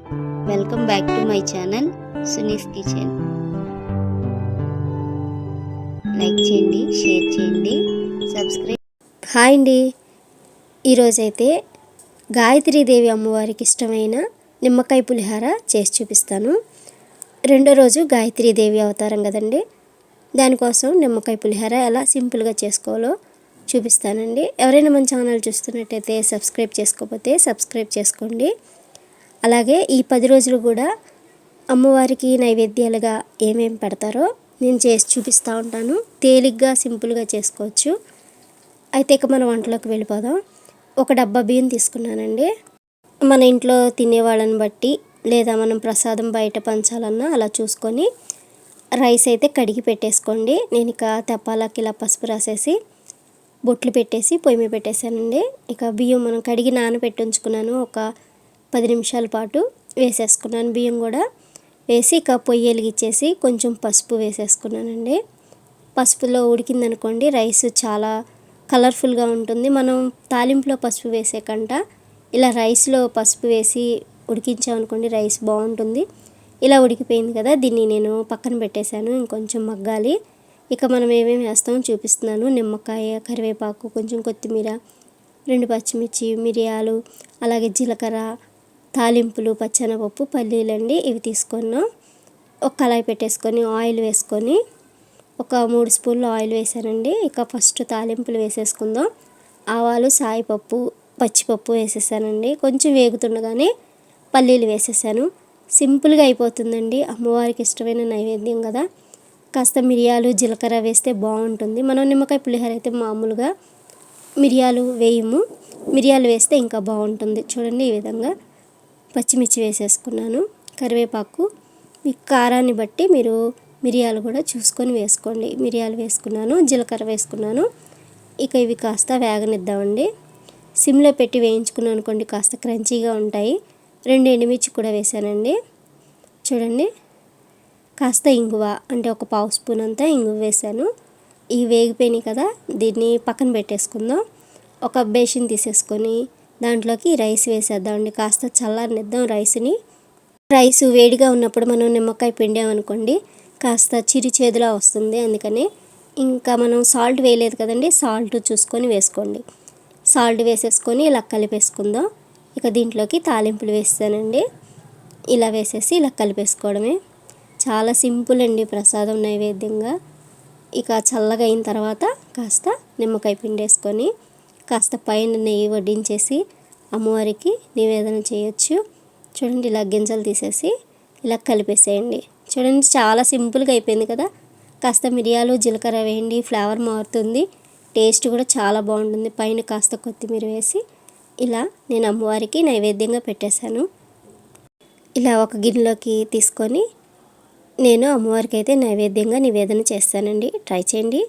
Welcome back to my channel Suni's kitchen. Like చేయండి, share చేయండి, subscribe. Hi అండి. ఈరోజైతే గాయత్రీదేవి అమ్మవారికి ఇష్టమైన నిమ్మకాయ పులిహార చేసి చూపిస్తాను. రెండో రోజు గాయత్రీదేవి అవతారం కదండి, దానికోసం నిమ్మకాయ పులిహార ఎలా సింపుల్గా చేసుకోవాలో చూపిస్తానండి. ఎవరైనా మన ఛానల్ చూస్తున్నట్టయితే సబ్స్క్రైబ్ చేసుకోకపోతే సబ్స్క్రైబ్ చేసుకోండి. అలాగే ఈ 10 రోజులు కూడా అమ్మవారికి నైవేద్యాలుగా ఏమేమి పెడతారో నేను చేసి చూపిస్తూ ఉంటాను. తేలిగ్గా సింపుల్గా చేసుకోవచ్చు. అయితే ఇక మన వంటలోకి వెళ్ళిపోదాం. ఒక డబ్బా బియ్యం తీసుకున్నానండి. మన ఇంట్లో తినేవాళ్ళని బట్టి లేదా మనం ప్రసాదం బయట పంచాలన్నా అలా చూసుకొని రైస్ అయితే కడిగి పెట్టేసుకోండి. నేను ఇక తెప్పాలకి ఇలా పసుపు రాసేసి బొట్లు పెట్టేసి పొయ్యి మీద పెట్టేశానండి. ఇక బియ్యం మనం కడిగి నానబెట్టి ఉంచుకున్నాను. ఒక 10 నిమిషాల పాటు వేసేసుకున్నాను. బియ్యం కూడా వేసి ఇక పొయ్యి వెలిగించేసి కొంచెం పసుపు వేసేసుకున్నానండి. పసుపులో ఉడికిందనుకోండి రైస్ చాలా కలర్ఫుల్గా ఉంటుంది. మనం తాలింపులో పసుపు వేసే కంట ఇలా రైస్లో పసుపు వేసి ఉడికించామనుకోండి రైస్ బాగుంటుంది. ఇలా ఉడికిపోయింది కదా, దీన్ని నేను పక్కన పెట్టేశాను. ఇంకొంచెం మగ్గాలి. ఇక మనం ఏమేమి వేస్తామో చూపిస్తున్నాను. నిమ్మకాయ, కరివేపాకు, కొంచెం కొత్తిమీర, 2 పచ్చిమిర్చి, మిరియాలు, అలాగే జీలకర్ర, తాలింపులు, పచ్చెనపప్పు, పల్లీలండి. ఇవి తీసుకున్నాం. ఒక కళాయి పెట్టేసుకొని ఆయిల్ వేసుకొని ఒక 3 స్పూన్లు ఆయిల్ వేసానండి. ఇక ఫస్ట్ తాలింపులు వేసేసుకుందాం. ఆవాలు, సాయిపప్పు, పచ్చిపప్పు వేసేసానండి. కొంచెం వేగుతుండగానే పల్లీలు వేసేసాను. సింపుల్గా అయిపోతుందండి. అమ్మవారికి ఇష్టమైన నైవేద్యం కదా. కాస్త మిరియాలు, జీలకర్ర వేస్తే బాగుంటుంది. మనం నిమ్మకాయ పులిహోర అయితే మామూలుగా మిరియాలు వేయము. మిరియాలు వేస్తే ఇంకా బాగుంటుంది. చూడండి, ఈ విధంగా పచ్చిమిర్చి వేసేసుకున్నాను. కరివేపాకు మీ కారాన్ని బట్టి మీరు మిరియాలు కూడా చూసుకొని వేసుకోండి. మిరియాలు వేసుకున్నాను, జీలకర్ర వేసుకున్నాను. ఇక ఇవి కాస్త వేగనిద్దామండి. సిమ్లో పెట్టి వేయించుకున్నాను అనుకోండి కాస్త క్రంచీగా ఉంటాయి. 2 ఎండుమిర్చి కూడా వేసానండి. చూడండి, కాస్త ఇంగువ అంటే ఒక 1/2 స్పూన్ అంతా ఇంగువ వేసాను. ఇవి వేగిపోయినాయి కదా, దీన్ని పక్కన పెట్టేసుకుందాం. ఒక బేసిన్ తీసేసుకొని దాంట్లోకి రైస్ వేసేద్దామండి. కాస్త చల్లారనిద్దాం రైస్ని. రైస్ వేడిగా ఉన్నప్పుడు మనం నిమ్మకాయ పిండామనుకోండి కాస్త చిరుచేదులా వస్తుంది. అందుకని ఇంకా మనం సాల్ట్ వేయలేదు కదండి, సాల్ట్ చూసుకొని వేసుకోండి. సాల్ట్ వేసేసుకొని ఇలా కలిపేసుకుందాం. ఇక దీంట్లోకి తాలింపులు వేస్తానండి. ఇలా వేసేసి ఇలా కలిపేసుకోవడమే. చాలా సింపుల్ అండి ప్రసాదం నైవేద్యంగా. ఇక చల్లగా అయిన తర్వాత కాస్త నిమ్మకాయ పిండేసుకొని కాస్త పైన నెయ్యి వడ్డించేసి అమ్మవారికి నివేదన చేయొచ్చు. చూడండి, ఇలా గింజలు తీసేసి ఇలా కలిపేసేయండి. చూడండి, చాలా సింపుల్గా అయిపోయింది కదా. కాస్త మిరియాలు, జీలకర్ర వేయండి, ఫ్లేవర్ మారుతుంది. టేస్ట్ కూడా చాలా బాగుంటుంది. పైన కాస్త కొత్తిమీర వేసి ఇలా నేను అమ్మవారికి నైవేద్యంగా పెట్టేశాను. ఇలా ఒక గిన్నెలోకి తీసుకొని నేను అమ్మవారికి అయితే నైవేద్యంగా నివేదన చేస్తానండి. ట్రై చేయండి.